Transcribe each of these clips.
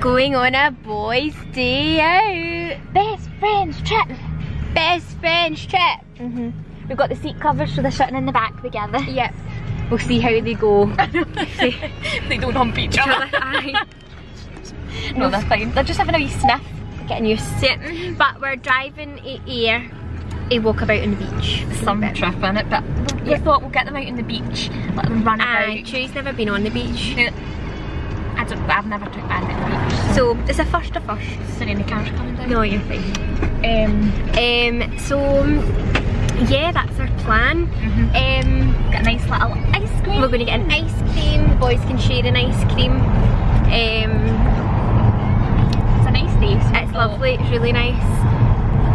Going on a boys' day out. Best friends trip. Best friends trip. We've got the seat covers so they're sitting in the back together. Yep. We'll see how they go. They don't hump each other. No, they're fine. They're just having a wee sniff, getting used to it. But we're driving here to walk about on the beach. Some trip in it, but we thought we'll get them out on the beach, let them run about. Chewy's never been on the beach. I've never took Bandit on the beach. So it's a first to first. Sorry, the car's coming down. No, you're fine. So yeah, that's our plan. Got a nice little ice cream. We're going to get an ice cream. The boys can share an ice cream. It's a nice day. So it's lovely. It's really nice.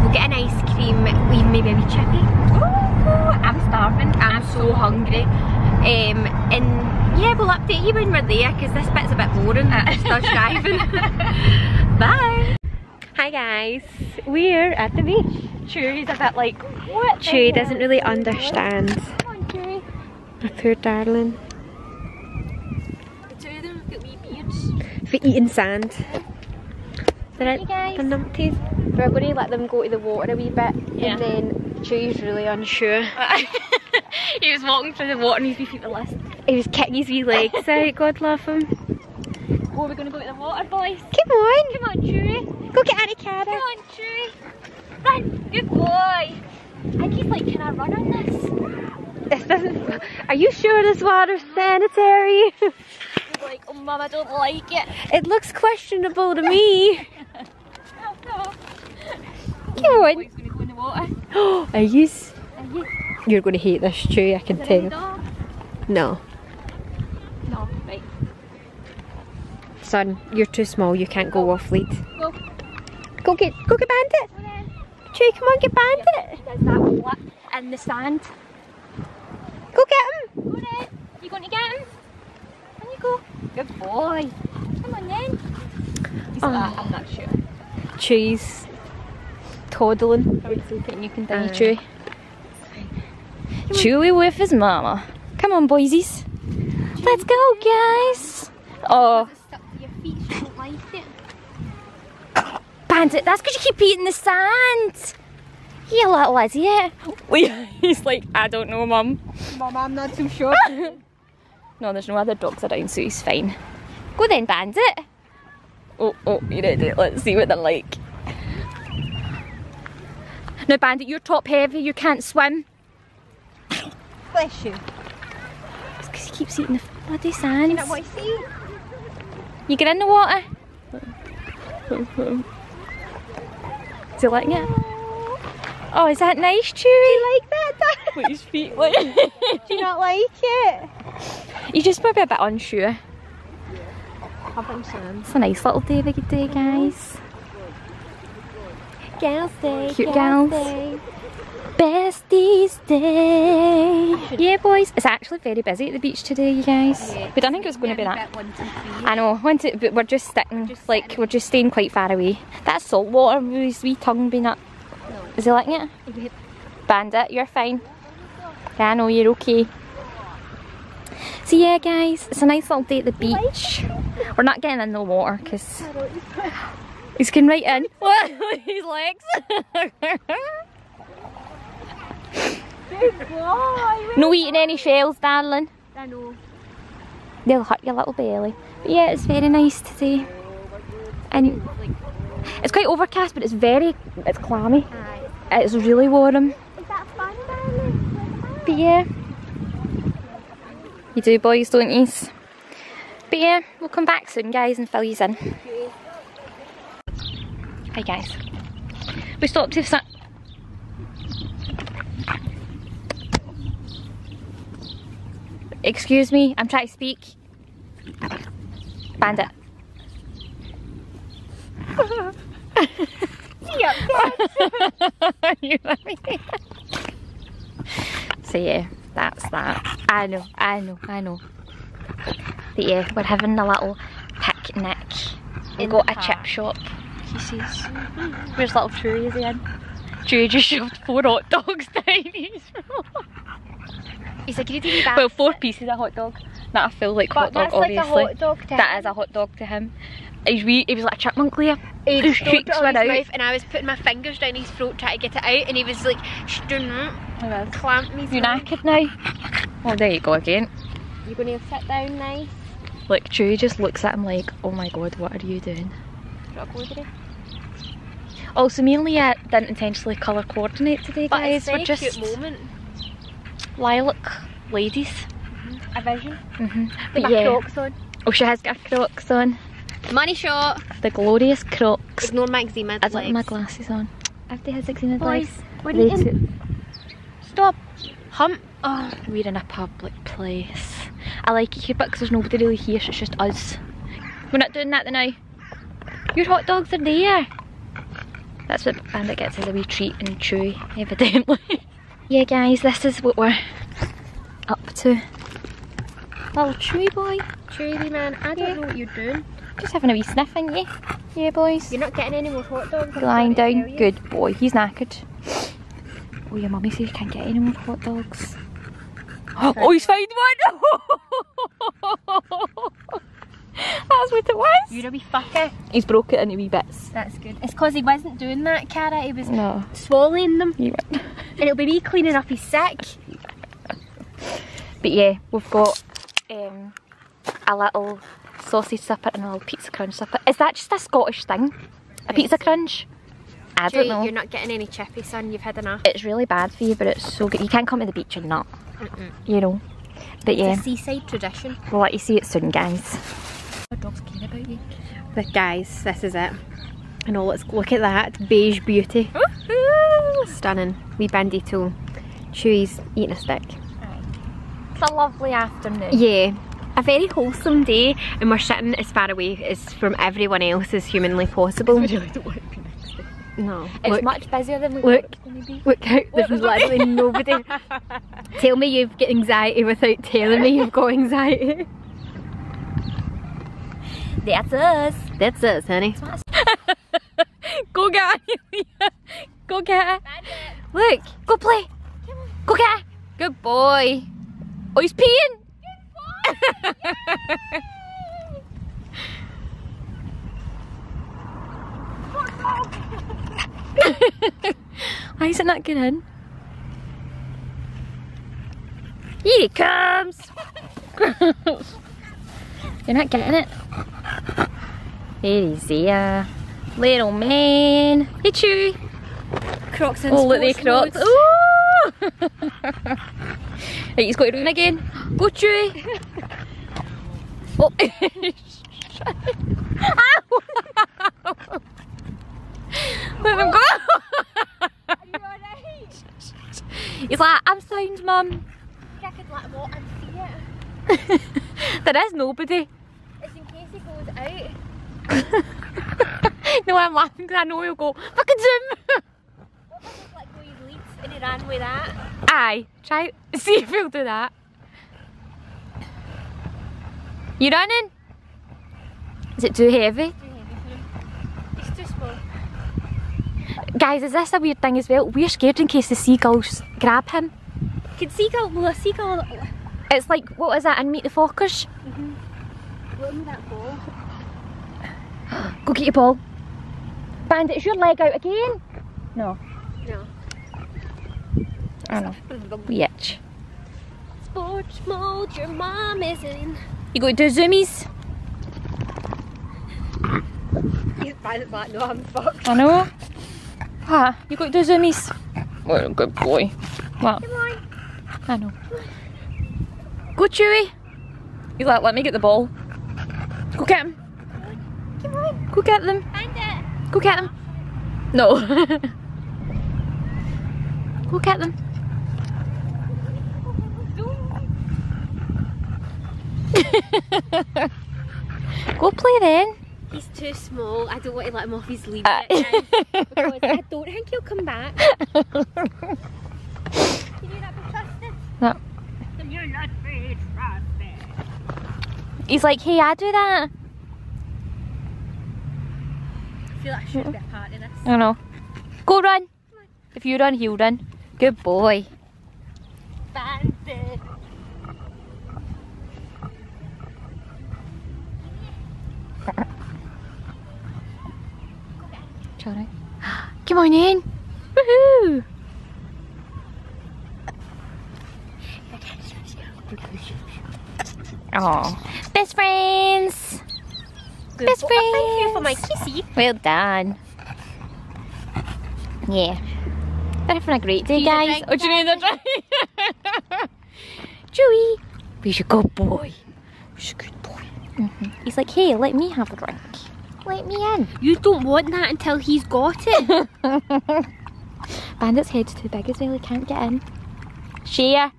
We'll get an ice cream. Maybe a wee chippy. Ooh, I'm starving. I'm so hungry. And yeah, we'll update you when we're there because this bit's a bit boring. Start driving. Bye. Hi guys, we're at the beach. Chewy's a bit like, what? Chewy doesn't really understand. Come on, Chewy. My poor darling. The two of them have got wee beards. For eating sand. They're numpties. We're going to let them go to the water a wee bit, and then Chewy's really unsure. He was walking through the water and his wee feet were list. He was kicking his wee legs out, God love him. Oh, we're going to go to the water, boys. Come on. Come on, Chewy. Go get Auntie Cara. Come on, Chewy. Run. Good boy. I think he's like, can I run on this? This doesn't... Are you sure this water's sanitary? He's like, oh mum, I don't like it. It looks questionable to me. Come on. Boy's going to go in the water. Are you? You're going to hate this, Chewy, I can tell. No. No, right. Son, you're too small, you can't go off lead. Go. Go get Bandit. Chewy, come on, get Bandit. He does that flip in the sand. Go get him. Go then. You going to get him? Can you go? Good boy. Come on then. He's like, I'm not sure. Chewy's toddling. I would still think you can die, Chewy. Chewy with his mama. Come on, boysies. Let's go, guys. Oh. Bandit, that's because you keep eating the sand. You little idiot. He's like, I don't know, Mum. Mum, I'm not too sure. No, there's no other dogs around, so he's fine. Go then, Bandit. Oh, you ready? Let's see what they're like. Now, Bandit, you're top heavy. You can't swim. Bless you. It's because he keeps eating the bloody sand. You know what I see? You get in the water. Is he liking it? Oh, is that nice, Chewy? Do you like that? What his feet like? Do you not like it? He's just maybe a bit unsure. It's a nice little day today, guys. Girls' day. Cute girls. Day. Besties day. Yeah, boys. It's actually very busy at the beach today, you guys. Yeah, we don't think it was going to be that. I know, but we're just sticking, we're just staying quite far away. That's salt water with his wee tongue being up. No. Is he liking it? Yep. Bandit, you're fine. Yeah, I know, you're okay. So yeah, guys, it's a nice little day at the beach. We're not getting in the water because he's getting right in. What? His legs. Good boy. No eating any shells, darling. I know. They'll hurt your little belly. But yeah, it's very nice today. And it's quite overcast, but it's clammy. Aye. It's really warm. Is that fun, darling? But yeah. You do, boys, don't you? But yeah, we'll come back soon, guys, and fill you in. Okay. Hi, guys. We stopped to some... Excuse me, I'm trying to speak. Bandit. So yeah, that's that. I know. But yeah, we're having a little picnic. We've got a chip shop. He says, where's little Chewy, is he in? Chewy just shoved 4 hot dogs down his road. He's like, well, 4 pieces of hot dog. Not a full like hot dog, that's like obviously. a hot dog to that him. is a hot dog to him. He was like a chipmunk, Leah. He His stuck cheeks it on went his out. mouth and I was putting my fingers down his throat trying to get it out and he was like, clamp me. You knackered now? Oh, there you go again. You're going to sit down nice. Like, Chewie just looks at him like, oh my god, what are you doing? Also, me and Leah didn't intentionally colour coordinate today, But guys. it's a We're just cute moment. lilac ladies. A vision. But My yeah. Crocs on. Oh, she has got Crocs on. Money shot. The glorious Crocs. Ignore my eczema I don't have legs. my glasses on. After his eczema legs. What are you eating? Stop. Hump. Oh, we're in a public place. I like it here because there's nobody really here, so it's just us. We're not doing that now. Your hot dogs are there. That's what Bandit gets as a wee treat and Chewy, evidently. Yeah guys, this is what we're up to. Little Chewy boy. Chewy man, I don't know what you're doing. Just having a wee sniff, ain't you? Yeah boys. You're not getting any more hot dogs. Lying down, good boy. He's knackered. Oh, your mummy says you can't get any more hot dogs. Oh, he's found one! That's what it was. You're a wee fucker. He's broke it into wee bits. That's good. It's because he wasn't doing that, Cara. He was No. swallowing them. You went. And it'll be me cleaning up his sack. But yeah, we've got a little sausage supper and a little pizza crunch supper. Is that just a Scottish thing? A pizza crunch? I don't know. You're not getting any chippy, son. You've had enough. It's really bad for you, but it's so good. You can't come to the beach and not, you know. But yeah, It's a seaside tradition. we'll let you see it soon, guys. Our dog's caring about you. But guys, this is it. And let's look at that beige beauty. Stunning. Wee bandito. Chewy's eating a stick. It's a lovely afternoon. Yeah, a very wholesome day, and we're sitting as far away as from everyone else as humanly possible. We really don't want to be next to it. No. It's Look, much busier than we look, thought it was going to be. look out, there's literally nobody. Tell me you've got anxiety without telling me you've got anxiety. That's us. That's us, honey. Go get it. Go get it. Look, go play. Go get it. Good boy. Oh, he's peeing. Good boy. Why is it not getting in? Here he comes. You're not getting it. There he's there. Little man. Hey, Chewy. Crocs and Oh, look, they Crocs. modes. Ooh! Right, he's got to run again. Go, Chewy. Oh. Ow! Let him go. Are you alright? He's like, I'm sound, mum. I could let him out and see it. There is nobody. It's in case he goes out. No, I'm laughing because I know he'll go, fucking zoom. What if I just let go his leads and he ran with that? Aye, try, see if he'll do that. You running? Is it too heavy? Too heavy for him. He's too small. Guys, is this a weird thing as well? We're scared in case the seagulls grab him. Can seagull, will a seagull... It's like, what is that in Meet the Fockers? Look at that ball. Go get your ball. Bandit, is your leg out again? No. No. I know. We itch. Sports mode, your mom is in. You go to do zoomies? He's Bandit back, no, I'm fucked. I know. Ah, you got to do zoomies? What a good boy. What? Come on. I know. Go, Chewy. He's like, let me get the ball. Go get him. Come on. Go get them. Bandit. Go get them. No. Go get them. Go play then. He's too small. I don't want to let him off his lead yet, guys, because I don't think he'll come back. Can you not be trusted? No. Can you not be trusted? He's like, hey, I do that. I feel like I should be a part of this. I don't know. Go run. If you run, he'll run. Good boy. Bandit. alright. Come on in. Woohoo! Oh, best friends. Best friends. Thank you for my kissy. Well done. Yeah. They're having a great day, guys. Oh, do you know the drink? Joey, he's a good boy. He's a good boy. He's like, hey, let me have a drink. Let me in. You don't want that until he's got it. Bandit's head's too big as well, he can't get in. Share.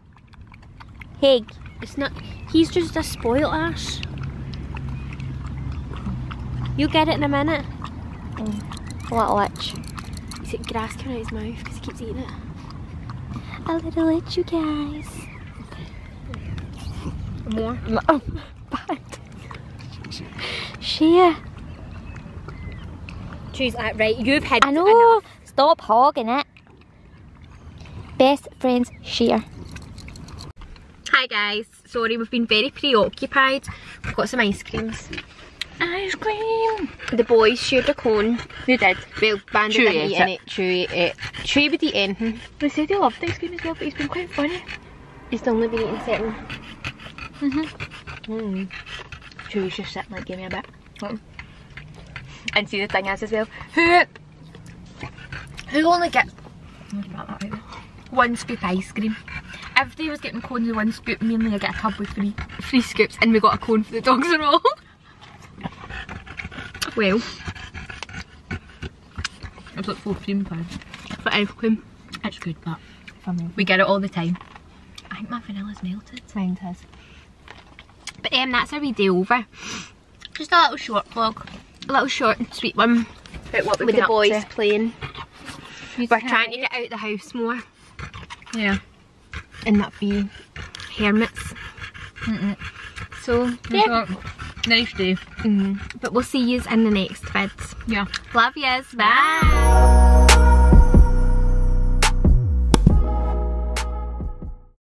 Hig. It's not. He's just a spoiled ass. You'll get it in a minute. Little itch. He's got grass coming out his mouth because he keeps eating it. A little itch, you guys. More. Oh, bad. Share. Choose that right. You've had. I know. Stop hogging it. Best friends share. Hi guys. Sorry, we've been very preoccupied. We've got some ice creams. Ice cream. The boys shared a cone. Who did? Well, Bandit Chewy didn't eat ate any. Chewy ate it. Chewy would eat anything. They said he loved ice cream as well, but he's been quite funny. He's only been eating certain. Chewy's just sitting like, give me a bit. And see, the thing is as well, who only gets One scoop ice cream. Everybody was getting cones with one scoop, mainly I get a tub with three scoops, and we got a cone for the dogs and all. Well, it's like £14 for ice cream. It's good, but We get it all the time. I think my vanilla's melted. mine has. But that's our wee day over. Just a little short vlog. A little short and sweet one. About what With the boys to. playing. We're trying to get out of the house more. Yeah. And not be hermits. So, yeah. Nice day. But we'll see yous in the next vids. Yeah. Love yous. Bye.